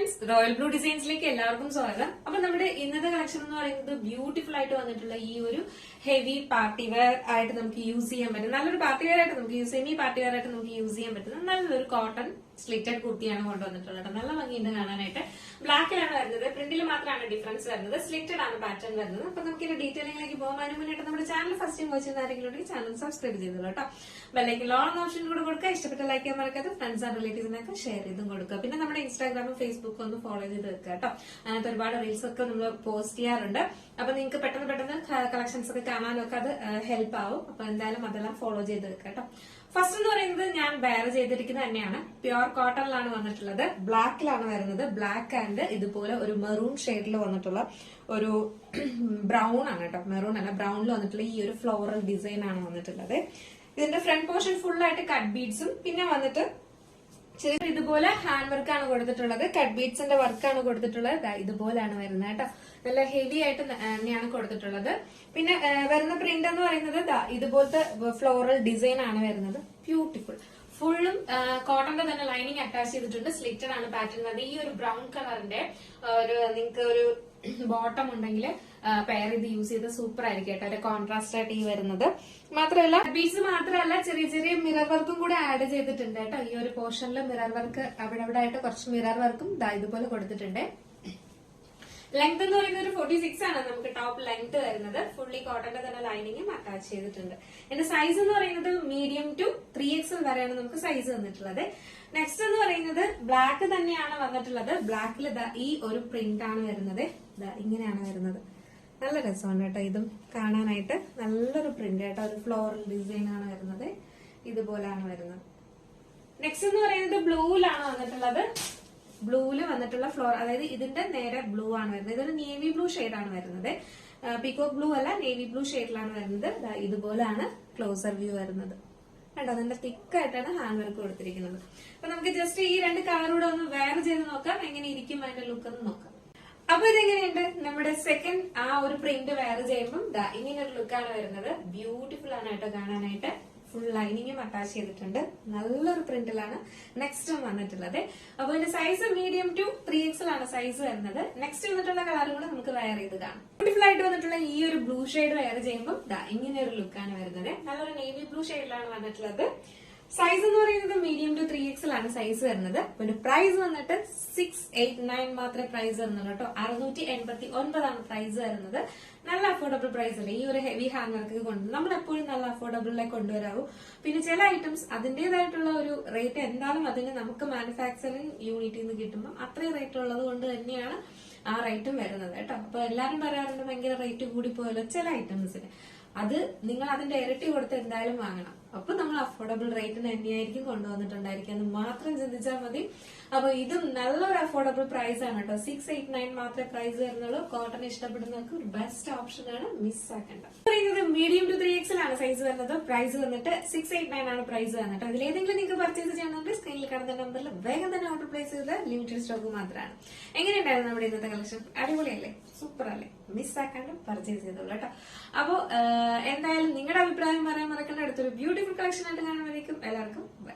Friends, royal blue ഡിസൈൻസിലേക്ക് എല്ലാവർക്കും സ്വാഗതം. അപ്പൊ നമ്മുടെ ഇന്നത്തെ കളക്ഷൻ എന്ന് പറയുന്നത് ബ്യൂട്ടിഫുൾ ആയിട്ട് വന്നിട്ടുള്ള ഈ ഒരു ഹെവി പാർട്ടി വെയർ ആയിട്ട് നമുക്ക് യൂസ് ചെയ്യാൻ പറ്റും. നല്ലൊരു പാർട്ടി വെയർ ആയിട്ട് നമുക്ക് സെമി പാർട്ടി വെയർ ആയിട്ട് നമുക്ക് യൂസ് ചെയ്യാൻ പറ്റുന്ന നല്ലൊരു കോട്ടൺ സ്ലിറ്റഡ് കുർത്തിയാണ് കൊണ്ടുവന്നിട്ടുള്ളത്. നല്ല ഭംഗിയുണ്ട് കാണാനായിട്ട്. ബ്ലാക്കിലാണ് വരുന്നത്. പ്രിന്റിൽ മാത്രമാണ് ഡിഫറൻസ് വരുന്നത്. സ്ലിറ്റഡ് ആണ് പാറ്റേൺ വരുന്നത്. അപ്പൊ നമുക്ക് ഇതിന്റെ ഡീറ്റെയിലിംഗിലേക്ക് പോകാൻ മുന്നേറ്റ് നമ്മുടെ ചാനൽ ഫസ്റ്റ് ടൈം വാച്ച് ചെയ്യുന്ന ആരെങ്കിലും ഉണ്ടെങ്കിൽ ചാനൽ സബ്സ്ക്രൈബ് ചെയ്തോളൂ കേട്ടോ. ബെല്ലൈക്കൻ ഓൺ ഓപ്ഷൻ കൂടെ കൊടുക്കുക. ഇഷ്ടപ്പെട്ട ലൈക്ക് ചെയ്യാൻ മറക്കാതെ ഫ്രണ്ട്സ് ആൻഡ് റിലേറ്റീവ്സിനൊക്കെ ഷെയർ ചെയ്തും കൊടുക്കുക. പിന്നെ നമ്മുടെ ഇൻസ്റ്റാഗ്രാമും ഫേസ്ബുക്കും ഒന്ന് ഫോളോ ചെയ്ത് വെക്കുക കേട്ടോ. അതിനകത്ത് ഒരുപാട് റീൽസ് ഒക്കെ നമ്മൾ പോസ്റ്റ് ചെയ്യാറുണ്ട്. അപ്പൊ നിങ്ങൾക്ക് പെട്ടെന്ന് കളക്ഷൻസ് ഒക്കെ കാണാനും ഒക്കെ അത് ഹെൽപ്പ് ആവും. അപ്പൊ എന്തായാലും അതെല്ലാം ഫോളോ ചെയ്ത് വെക്കുക കേട്ടോ. ഫസ്റ്റ് എന്ന് പറയുന്നത് ഞാൻ വെയർ ചെയ്തിരിക്കുന്നത് തന്നെയാണ്. പ്യുർ കോട്ടണിലാണ് വന്നിട്ടുള്ളത്. ബ്ലാക്കിലാണ് വരുന്നത്. ബ്ലാക്ക് ആൻഡ് ഇതുപോലെ ഒരു മെറൂൺ ഷെയ്ഡിൽ വന്നിട്ടുള്ള ഒരു ബ്രൗൺ ആണ് കേട്ടോ. മെറൂൺ അല്ല, ബ്രൗണിൽ വന്നിട്ടുള്ള ഈ ഒരു ഫ്ലോറൽ ഡിസൈൻ ആണ് വന്നിട്ടുള്ളത്. ഇതിന്റെ ഫ്രണ്ട് പോർഷൻ ഫുൾ ആയിട്ട് കട്ട് ബീഡ്സും പിന്നെ വന്നിട്ട് ചെറിയ ഇതുപോലെ ഹാൻഡ് വർക്കാണ് കൊടുത്തിട്ടുള്ളത്. കട്ട് ബീഡ്സിന്റെ വർക്കാണ് കൊടുത്തിട്ടുള്ളത്. ഇതുപോലെയാണ് വരുന്നത് കേട്ടോ. നല്ല ഹെവി ആയിട്ട് തന്നെയാണ് കൊടുത്തിട്ടുള്ളത്. പിന്നെ വരുന്ന പ്രിന്റ് എന്ന് പറയുന്നത് ഇതുപോലത്തെ ഫ്ലോറൽ ഡിസൈൻ ആണ് വരുന്നത്. ബ്യൂട്ടിഫുൾ. ഫുള്ളും കോട്ടന്റെ തന്നെ ലൈനിങ് അറ്റാച്ച് ചെയ്തിട്ടുണ്ട്. സ്ലിറ്റഡ് ആണ് പാറ്റേൺ വരുന്നത്. ഈ ഒരു ബ്രൗൺ കളറിന്റെ ഒരു നിങ്ങൾക്ക് ഒരു ബോട്ടം ഉണ്ടെങ്കിൽ പെയർ ചെയ്ത് യൂസ് ചെയ്ത് സൂപ്പർ ആയിരിക്കും കേട്ടോ. ഒരു കോൺട്രാസ്റ്റ് ആയിട്ട് ഈ വരുന്നത് മാത്രമല്ല, ബീഡ്സ് മാത്രമല്ല ചെറിയ ചെറിയ മിറർ വർക്കും കൂടെ ആഡ് ചെയ്തിട്ടുണ്ട് കേട്ടോ. ഈ ഒരു പോർഷനിൽ മിറർ വർക്ക് അവിടെ ആയിട്ട് കുറച്ച് മിറർ വർക്കും ഇതുപോലെ കൊടുത്തിട്ടുണ്ട്. ലെങ്ത് എന്ന് പറയുന്നത് ഒരു 46 ആണ് നമുക്ക് ടോപ്പ് ലെങ്ത് വരുന്നത്. ഫുള്ളി കോട്ടന്റെ തന്നെ ലൈനിങ്ങും അറ്റാച്ച് ചെയ്തിട്ടുണ്ട്. എന്റെ സൈസ് എന്ന് പറയുന്നത് മീഡിയം ടു 3XL വരെയാണ് നമുക്ക് സൈസ് വന്നിട്ടുള്ളത്. നെക്സ്റ്റ് എന്ന് പറയുന്നത് ബ്ലാക്ക് തന്നെയാണ് വന്നിട്ടുള്ളത്. ബ്ലാക്കിൽ ഈ ഒരു പ്രിന്റ് ആണ് വരുന്നത്. ഇങ്ങനെയാണ് വരുന്നത്. നല്ല രസമാണ് കേട്ടോ. ഇതും കാണാനായിട്ട് നല്ലൊരു പ്രിന്റ് കേട്ടോ. ഒരു ഫ്ലോറൽ ഡിസൈൻ ആണ് വരുന്നത്. ഇതുപോലാണ് വരുന്നത്. നെക്സ്റ്റ് എന്ന് പറയുന്നത് ബ്ലൂവിലാണ് വന്നിട്ടുള്ളത്. ബ്ലൂവില് വന്നിട്ടുള്ള ഫ്ലോർ, അതായത് ഇതിന്റെ നേരെ ബ്ലൂ ആണ് വരുന്നത്. ഇതൊരു നേവി ബ്ലൂ ഷെയ്ഡാണ് വരുന്നത്. പീകോക്ക് ബ്ലൂ അല്ല, നേവി ബ്ലൂ ഷെയ്ഡിലാണ് വരുന്നത്. ഇതുപോലാണ് ക്ലോസർ വ്യൂ വരുന്നത്. കണ്ടോ, അതിന്റെ തിക്കായിട്ടാണ് ഹാൻഡ് വർക്ക് കൊടുത്തിരിക്കുന്നത്. അപ്പൊ നമുക്ക് ജസ്റ്റ് ഈ രണ്ട് കളറൂടെ ഒന്ന് വെയർ ചെയ്ത് നോക്കാം. എങ്ങനെ ഇരിക്കും അതിന്റെ ലുക്ക് എന്ന് നോക്കാം. അപ്പൊ ഇതെങ്ങനെയുണ്ട് നമ്മുടെ സെക്കൻഡ് ആ ഒരു പ്രിന്റ് വെയർ ചെയ്യുമ്പോൾ ഇങ്ങനെ ഒരു ലുക്കാണ് വരുന്നത്. ബ്യൂട്ടിഫുൾ ആണ് കേട്ടോ കാണാനായിട്ട്. ഫുൾ ലൈനിങ്ങും അറ്റാച്ച് ചെയ്തിട്ടുണ്ട്. നല്ലൊരു പ്രിന്റിലാണ് നെക്സ്റ്റും വന്നിട്ടുള്ളത്. അപ്പൊ ഇതിന്റെ സൈസ് മീഡിയം ടു 3XL ആണ് സൈസ് വരുന്നത്. നെക്സ്റ്റ് വന്നിട്ടുള്ള കളറുകൾ നമുക്ക് വെയർ ചെയ്ത് കാണാം. ബ്യൂട്ടിഫുൾ ആയിട്ട് വന്നിട്ടുള്ള ഈ ഒരു ബ്ലൂ ഷെയ്ഡ് വെയർ ചെയ്യുമ്പോൾ ഇങ്ങനെ ഒരു ലുക്കാണ് വരുന്നത്. നല്ലൊരു നേവി ബ്ലൂ ഷെയ്ഡിലാണ് വന്നിട്ടുള്ളത്. സൈസ് എന്ന് പറയുന്നത് മീഡിയം ടു 3XL ആണ് സൈസ് വരുന്നത്. പിന്നെ പ്രൈസ് വന്നിട്ട് 689 മാത്രമേ പ്രൈസ് വരുന്നുള്ളൂ കേട്ടോ. 689 ആണ് പ്രൈസ് വരുന്നത്. നല്ല അഫോർഡബിൾ പ്രൈസ് അല്ലേ ഈ ഒരു ഹെവി ഹാൻഡ് വർക്ക് കൊണ്ട്. നമ്മൾ എപ്പോഴും നല്ല അഫോർഡബിളിലേക്ക് കൊണ്ടുവരാവൂ. പിന്നെ ചില ഐറ്റംസ് അതിന്റേതായിട്ടുള്ള ഒരു റേറ്റ് എന്തായാലും അതിന് നമുക്ക് മാനുഫാക്ചറിങ് യൂണിറ്റിൽ നിന്ന് കിട്ടുമ്പോൾ അത്രയും റേറ്റ് ഉള്ളത് കൊണ്ട് തന്നെയാണ് ആ റേറ്റും വരുന്നത് കേട്ടോ. അപ്പൊ എല്ലാരും പറയാറുണ്ട് ഭയങ്കര റേറ്റ് കൂടി പോയല്ലോ ചില ഐറ്റംസിന്. അത് നിങ്ങൾ അതിന്റെ ഇരട്ടി കൊടുത്ത് എന്തായാലും വാങ്ങണം. അപ്പൊ നമ്മൾ അഫോർഡബിൾ റേറ്റിന് തന്നെയായിരിക്കും കൊണ്ടുവന്നിട്ടുണ്ടായിരിക്കും എന്ന് മാത്രം ചിന്തിച്ചാൽ മതി. അപ്പൊ ഇതും നല്ലൊരു അഫോർഡബിൾ പ്രൈസ് ആണ് കേട്ടോ. 689 മാത്രമേ പ്രൈസ് വരുന്നുള്ളൂ. കോട്ടൺ ഇഷ്ടപ്പെടുന്നവർക്ക് ഒരു ബെസ്റ്റ് ഓപ്ഷൻ ആണ്, മിസ് ആക്കണ്ട. പറയുന്നത് മീഡിയം ടു 3XL ആണ് സൈസ് വരുന്നത്. പ്രൈസ് വന്നിട്ട് 689 ആണ് പ്രൈസ് വന്നിട്ട്. അതിലേതെങ്കിലും നിങ്ങൾക്ക് പർച്ചേസ് ചെയ്യണമെങ്കിൽ സ്ക്രീനിൽ കാണുന്ന നമ്പറിൽ വേഗം തന്നെ ഓർഡർ പ്ലേസ് ചെയ്ത് ലിമിറ്റഡ് സ്റ്റോക്ക് മാത്രമാണ്. എങ്ങനെയുണ്ടായിരുന്നു നമ്മുടെ ഇന്നത്തെ കളക്ഷൻ? അടിപൊളിയല്ലേ? സൂപ്പർ അല്ലേ? മിസ് ആക്കാണ്ട് പർച്ചേസ് ചെയ്തോളൂ കേട്ടോ. അപ്പോ എന്തായാലും നിങ്ങളുടെ അഭിപ്രായം പറയാൻ മറക്കേണ്ട. അടുത്തൊരു ബ്യൂട്ടിഫുൾ കളക്ഷൻ ആയിട്ട് കാണുമ്പോഴേക്കും എല്ലാവർക്കും ബൈ.